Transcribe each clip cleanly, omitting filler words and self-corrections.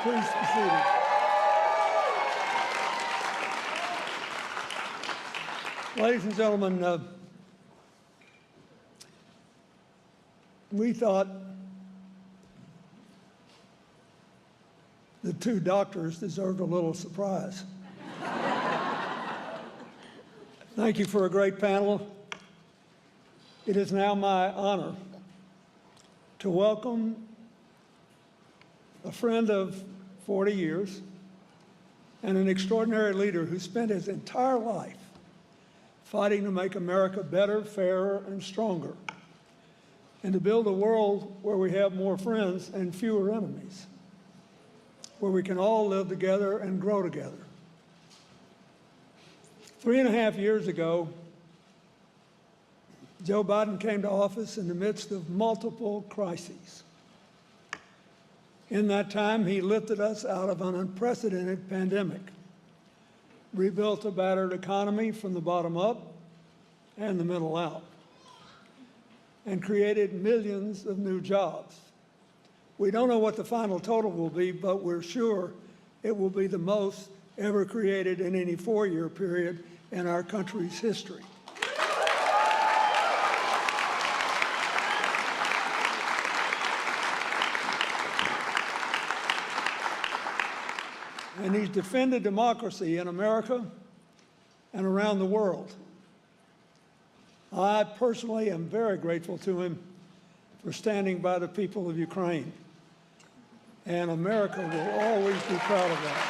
Please be seated. Ladies and gentlemen, we thought the two doctors deserved a little surprise. Thank you for a great panel. It is now my honor to welcome a friend of 40 years and an extraordinary leader who spent his entire life fighting to make America better, fairer, and stronger, and to build a world where we have more friends and fewer enemies, where we can all live together and grow together. 3.5 years ago, Joe Biden came to office in the midst of multiple crises. In that time, he lifted us out of an unprecedented pandemic, rebuilt a battered economy from the bottom up and the middle out, and created millions of new jobs. We don't know what the final total will be, but we're sure it will be the most ever created in any 4-year period in our country's history. And he's defended democracy in America and around the world. I personally am very grateful to him for standing by the people of Ukraine. And America will always be proud of that.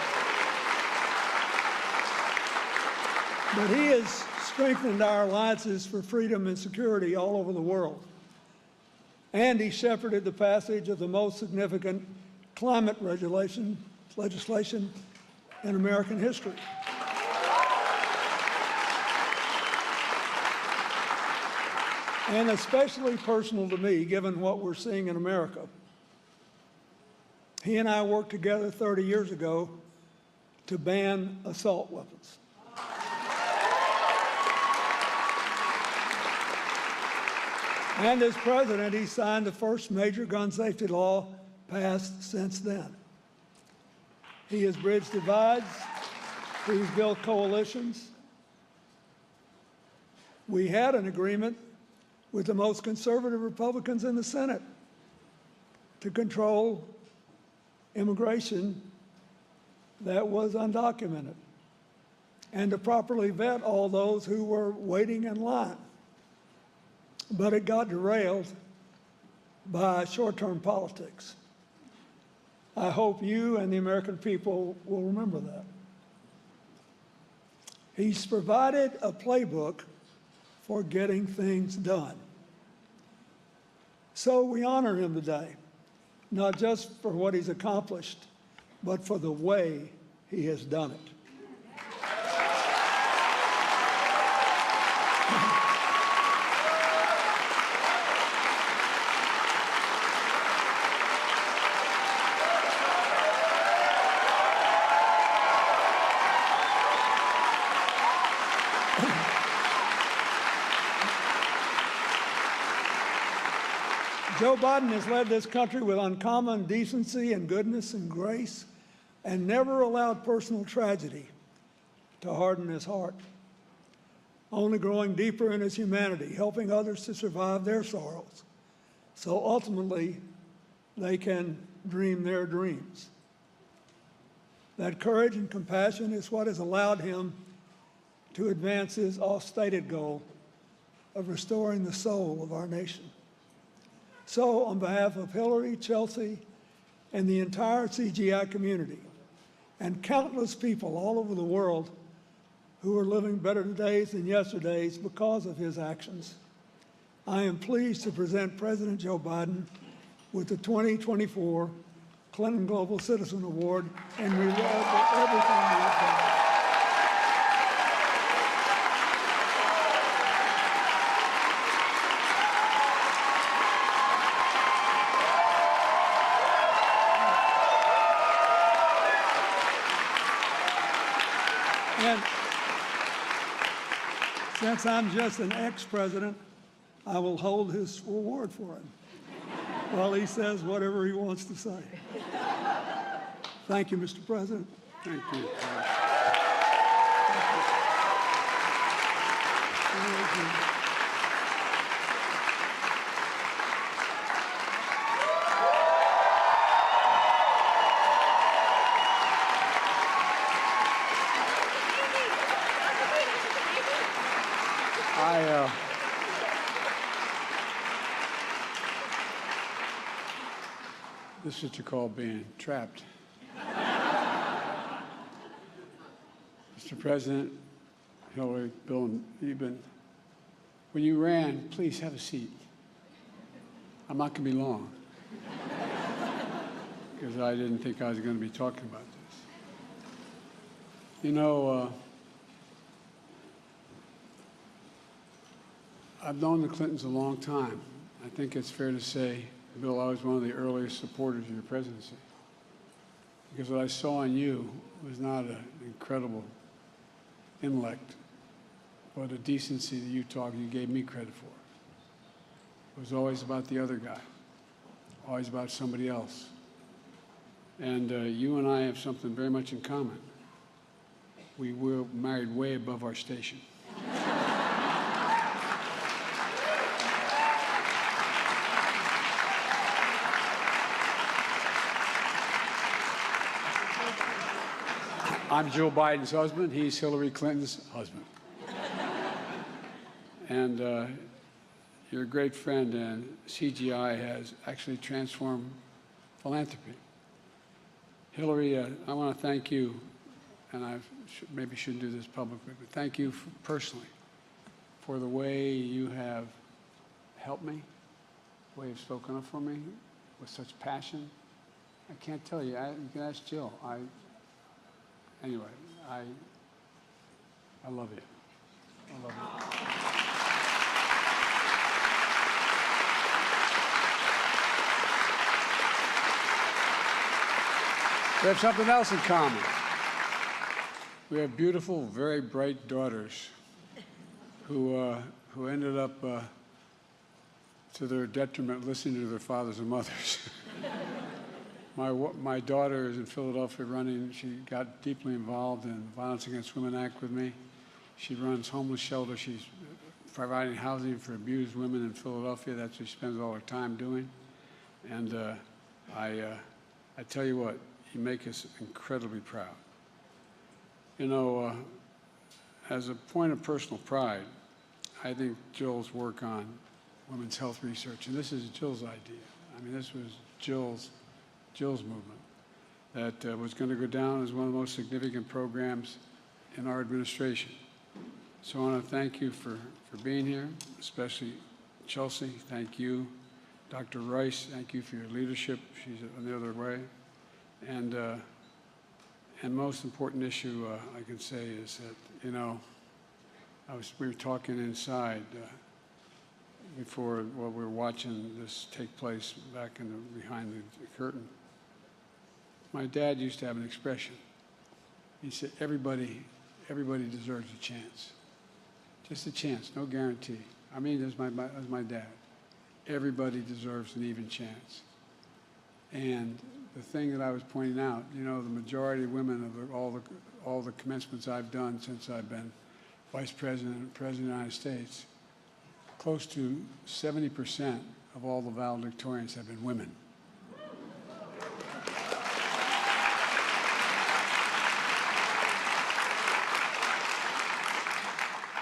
But he has strengthened our alliances for freedom and security all over the world. And he shepherded the passage of the most significant climate legislation in American history. And especially personal to me, given what we're seeing in America. He and I worked together 30 years ago to ban assault weapons. And as president, he signed the first major gun safety law passed since then. He has bridged divides, he's built coalitions. We had an agreement with the most conservative Republicans in the Senate to control immigration that was undocumented and to properly vet all those who were waiting in line. But it got derailed by short-term politics. I hope you and the American people will remember that. He's provided a playbook for getting things done. So we honor him today, not just for what he's accomplished, but for the way he has done it. Joe Biden has led this country with uncommon decency and goodness and grace, and never allowed personal tragedy to harden his heart, only growing deeper in his humanity, helping others to survive their sorrows, so ultimately they can dream their dreams. That courage and compassion is what has allowed him to advance his oft-stated goal of restoring the soul of our nation. So, on behalf of Hillary, Chelsea, and the entire CGI community, and countless people all over the world who are living better days than yesterdays because of his actions, I am pleased to present President Joe Biden with the 2024 Clinton Global Citizen Award and reward for everything he has done. And since I'm just an ex-president, I will hold his reward for him while he says whatever he wants to say. Thank you, Mr. President. Thank you. This is what you call being trapped. Mr. President, Hillary, Bill, when you ran, please have a seat. I'm not going to be long, because I didn't think I was going to be talking about this. You know, I've known the Clintons a long time. I think it's fair to say, Bill, I was one of the earliest supporters of your presidency, because what I saw in you was not an incredible intellect, but a decency that you gave me credit for. It was always about the other guy, always about somebody else. And you and I have something very much in common. We were married way above our station. I'm Joe Biden's husband. He's Hillary Clinton's husband. And you're a great friend, and CGI has actually transformed philanthropy. Hillary, I want to thank you, and I maybe shouldn't do this publicly, but thank you personally for the way you have helped me, the way you've spoken up for me with such passion. I can't tell you. You can ask Jill. Anyway, I love you. I love you. We have something else in common. We have beautiful, very bright daughters who ended up, to their detriment, listening to their fathers and mothers. My daughter is in Philadelphia running. She got deeply involved in the Violence Against Women Act with me. She runs homeless shelters. She's providing housing for abused women in Philadelphia. That's what she spends all her time doing. And I tell you what, you make us incredibly proud. You know, as a point of personal pride, I think Jill's work on women's health research, and this is Jill's idea. I mean, this was Jill's movement that was going to go down as one of the most significant programs in our administration. So I want to thank you for being here, especially Chelsea. Thank you. Dr. Rice, thank you for your leadership. She's on the other way. And most important issue I can say is that, you know, we were talking inside before while we were watching this take place back behind the curtain. My dad used to have an expression. He said, everybody deserves a chance. Just a chance, no guarantee. I mean, as my dad. Everybody deserves an even chance. And the thing that I was pointing out, you know, the majority of women of all the commencements I've done since I've been Vice President and President of the United States, close to 70% of all the valedictorians have been women.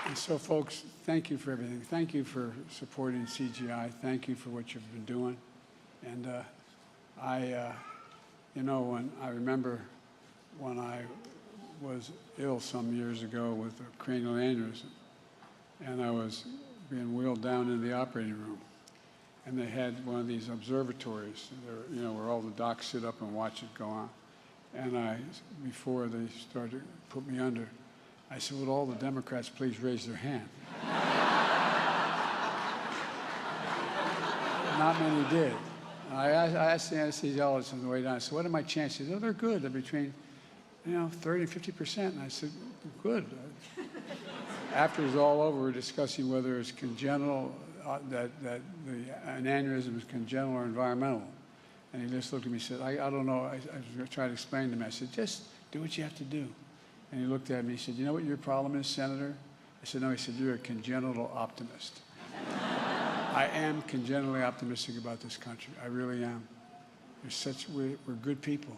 And so, folks, thank you for everything. Thank you for supporting CGI. Thank you for what you've been doing. And you know, when I remember when I was ill some years ago with a cranial aneurysm, and I was being wheeled down into the operating room, and they had one of these observatories, you know, where all the docs sit up and watch it go on. And before they started to put me under, I said, would all the Democrats please raise their hand? Not many did. I asked the anesthesiologist on the way down, I said, what are my chances? He said, oh, they're good. They're between, you know, 30 and 50%. And I said, good. After it was all over, we were discussing whether it's congenital, that an aneurysm is congenital or environmental. And he just looked at me and said, I don't know. I tried to explain to him. I said, just do what you have to do. And he looked at me. He said, you know what your problem is, Senator? I said, no. He said, you're a congenital optimist. I am congenitally optimistic about this country. I really am. We're good people.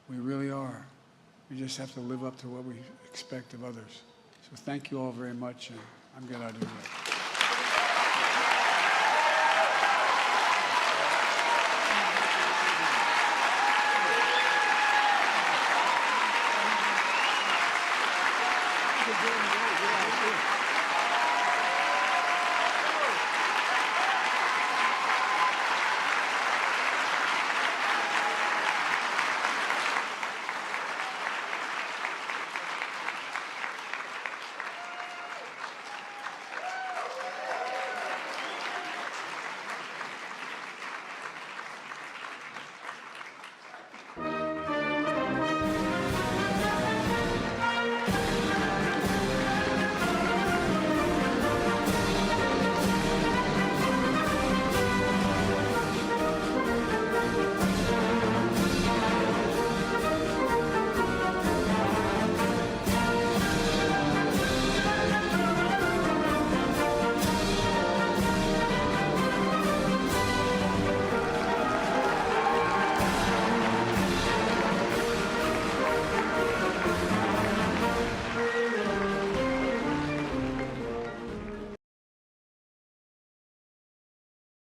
We really are. We just have to live up to what we expect of others. So thank you all very much, and I'm glad I do that.